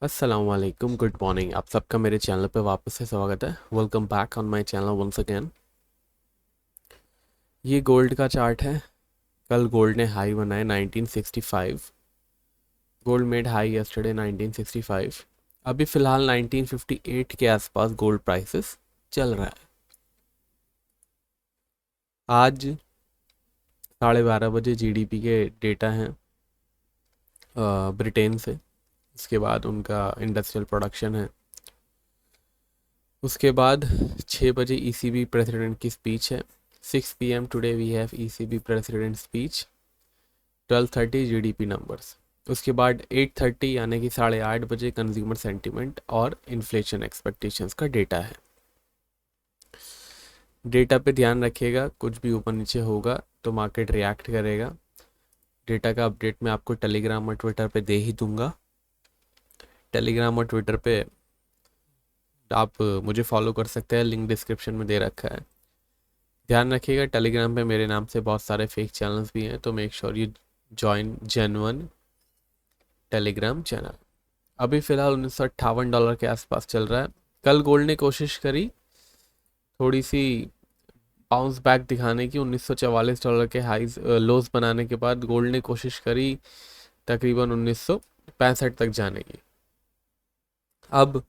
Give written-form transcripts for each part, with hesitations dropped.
अस्सलाम वालेकुम, good morning. आप सबका मेरे चैनल पे वापस से स्वागत है। Welcome back on my channel once again. ये गोल्ड का चार्ट है। कल गोल्ड ने हाई बनाए 1965। Gold made high yesterday 1965। अभी फ़िलहाल 1958 के आसपास गोल्ड प्राइसेस चल रहा है। आज 12:30 बजे जीडीपी के डेटा हैं ब्रिटेन से। उसके बाद उनका इंडस्ट्रियल प्रोडक्शन है। उसके बाद 6 बजे ईसीबी प्रेसिडेंट की स्पीच है। 6 p.m. Today we have ECB president speech. 12:30 GDP numbers. उसके बाद 8:30 यानी कि 8:30 बजे कंज्यूमर सेंटिमेंट और इन्फ्लेशन एक्सपेक्टेशंस का डेटा है। डेटा पे ध्यान रखिएगा, कुछ भी ऊपर नीचे होगा तो मार्केट रिएक्ट करेगा। डेटा का अपडेट मैं आपको टेलीग्राम और ट्विटर पे दे ही दूंगा। टेलीग्राम और ट्विटर पे आप मुझे फॉलो कर सकते हैं, लिंक डिस्क्रिप्शन में दे रखा है। ध्यान रखिएगा, टेलीग्राम पे मेरे नाम से बहुत सारे फेक चैनल्स भी हैं, तो make sure you join genuine Telegram channel. अभी फ़िलहाल $1958 के आसपास चल रहा है। कल गोल्ड ने कोशिश करी थोड़ी सी बाउंस बैक दिखाने की। $1944 के हाईज लोज बनाने के बाद गोल्ड ने कोशिश करी तकरीबन 1965 तक जाने की। अब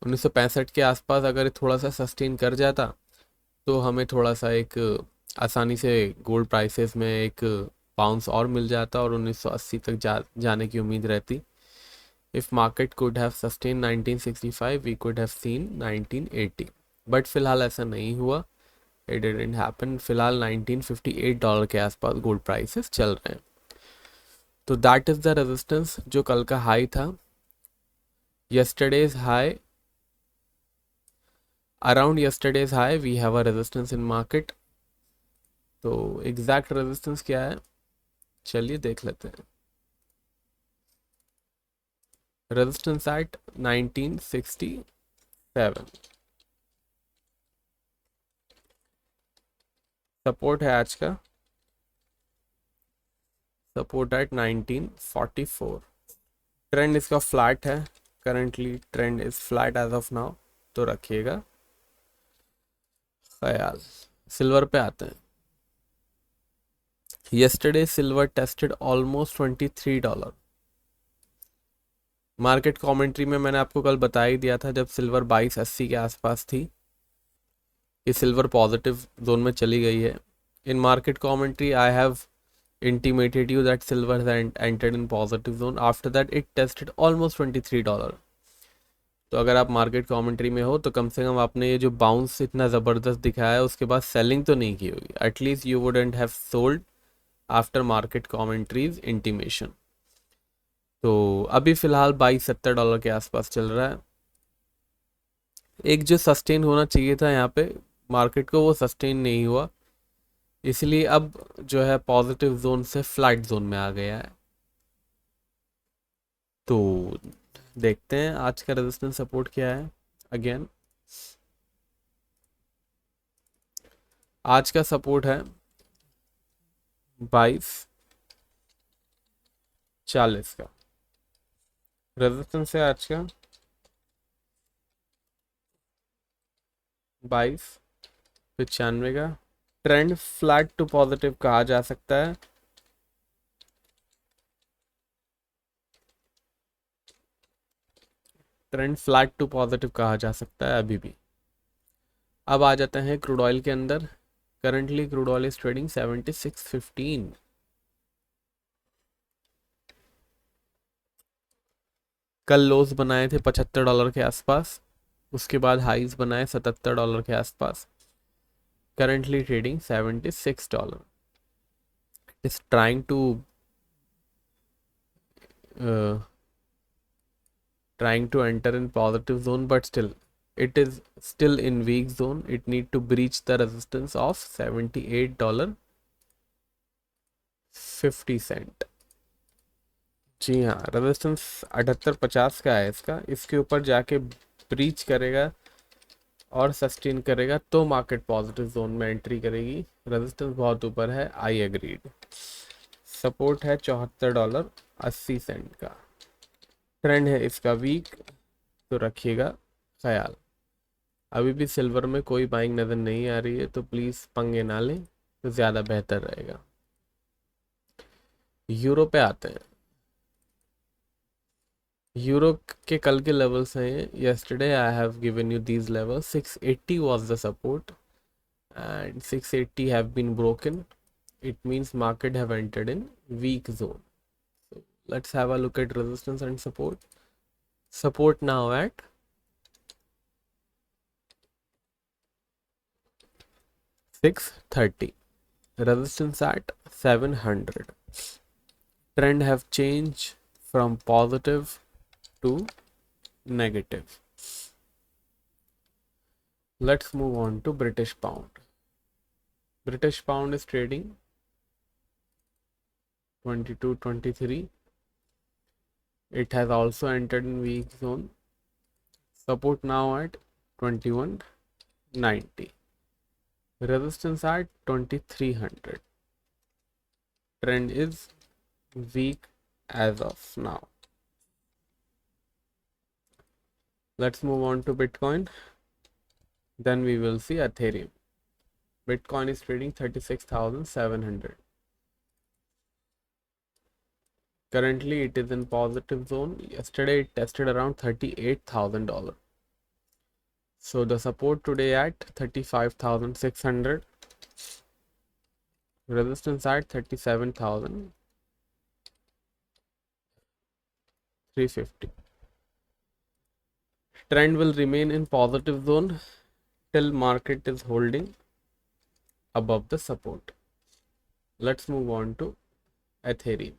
1965 के आसपास अगर थोड़ा सा सस्टेन कर जाता तो हमें थोड़ा सा एक आसानी से गोल्ड प्राइसेस में एक बाउंस और मिल जाता और 1980 तक जाने की उम्मीद रहती। If market could have sustain 1965 we could have seen 1980, but फिलहाल ऐसा नहीं हुआ। It didn't happen. फिलहाल $1958 के आसपास गोल्ड प्राइसेस चल रहे हैं। तो दैट इज़ द रेजिस्टेंस जो कल का हाई था। Yesterday's high, around yesterday's high we have a resistance in market. तो एग्जैक्ट रेजिस्टेंस क्या है, चलिए देख लेते हैं। Resistance at 1967। सपोर्ट है आज का, सपोर्ट एट 1944। ट्रेंड इसका फ्लैट है। Currently trend is flat as of now, तो रखिएगा ख्याल। सिल्वर पे आते हैं। yesterday silver tested almost $23। Market commentary में मैंने आपको कल बता ही दिया था, जब सिल्वर 2280 के आसपास थी, ये सिल्वर पॉजिटिव जोन में चली गई है। इन market commentary I have intimated you that silver has entered in positive zone. After that it tested almost $23। तो अगर आप मार्केट कमेंट्री में हो तो कम से कम आपने ये जो बाउंस इतना ज़बरदस्त दिखाया है उसके बाद सेलिंग तो नहीं की होगी। At least you wouldn't have sold after market commentaries intimation. तो अभी फ़िलहाल $2270 के आसपास चल रहा है। एक जो सस्टेन होना चाहिए था यहाँ पे मार्केट को, वो सस्टेन नहीं हुआ, इसलिए अब जो है पॉजिटिव जोन से फ्लैट जोन में आ गया है। तो देखते हैं आज का रेजिस्टेंस सपोर्ट क्या है। अगेन आज का सपोर्ट है 2240 का। रेजिस्टेंस है आज का 2295 का। ट्रेंड फ्लैट टू पॉजिटिव कहा जा सकता है। ट्रेंड फ्लैट टू पॉजिटिव कहा जा सकता है अभी भी। अब आ जाते हैं क्रूड ऑयल के अंदर। Currently crude oil is trading 76.15। कल लोज बनाए थे $75 के आसपास, उसके बाद हाइज बनाए $77 के आसपास। Currently trading $76। Is trying to enter in positive zone, but still it is still in weak zone. It need to breach the resistance of $78.50। जी हाँ, रेजिस्टेंस 7850 का है इसका। इसके ऊपर जाके ब्रीच करेगा और सस्टेन करेगा तो मार्केट पॉजिटिव जोन में एंट्री करेगी। रेजिस्टेंस बहुत ऊपर है, आई एग्रीड। सपोर्ट है $74.80 का। ट्रेंड है इसका वीक, तो रखिएगा ख्याल। अभी भी सिल्वर में कोई बाइंग नज़र नहीं आ रही है, तो प्लीज़ पंगे ना लें तो ज़्यादा बेहतर रहेगा। यूरो पे आते हैं। यूरो के कल के लेवल्स हैं, yesterday I have given you these levels. 680 was the support and 680 have been broken. It means market have entered in weak zone. So let's have a look at resistance and support. Support now at 630, resistance at 700. Trend have changed from positive to negative. Let's move on to British pound. British pound is trading 22.23. It has also entered in weak zone. Support now at 21.90. Resistance at 2300. Trend is weak as of now. Let's move on to Bitcoin. Then we will see Ethereum. Bitcoin is trading 36,700. Currently it is in positive zone. Yesterday it tested around $38,000. So the support today at 35,600. Resistance at 37,350. Trend will remain in positive zone till market is holding above the support. Let's move on to Ethereum.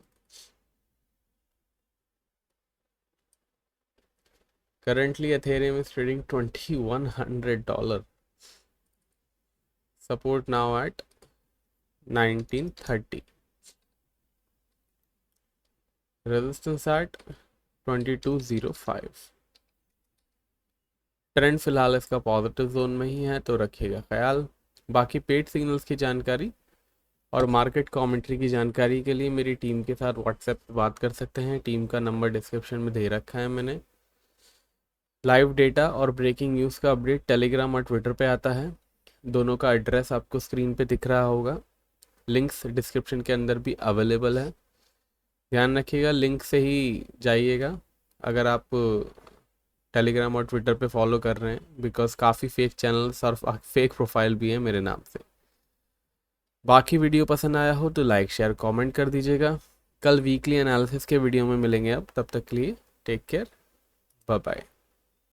Currently Ethereum is trading $2,100. Support now at 1930. Resistance at 2205. Trend फिलहाल इसका positive zone में ही है, तो रखिएगा ख्याल। बाकी paid signals की जानकारी और मार्केट कमेंट्री की जानकारी के लिए मेरी टीम के साथ व्हाट्सएप पे बात कर सकते हैं। टीम का नंबर डिस्क्रिप्शन में दे रखा है मैंने। लाइव डेटा और ब्रेकिंग न्यूज़ का अपडेट टेलीग्राम और ट्विटर पे आता है। दोनों का एड्रेस आपको स्क्रीन पे दिख रहा होगा। लिंक्स डिस्क्रिप्शन के अंदर भी अवेलेबल है। ध्यान रखिएगा, लिंक से ही जाइएगा अगर आप टेलीग्राम और ट्विटर पे फॉलो कर रहे हैं, बिकॉज काफ़ी फेक चैनल्स और फेक प्रोफाइल भी है मेरे नाम से। बाकी वीडियो पसंद आया हो तो लाइक शेयर कमेंट कर दीजिएगा। कल वीकली एनालिसिस के वीडियो में मिलेंगे अब, तब तक के लिए टेक केयर, बाय बाय।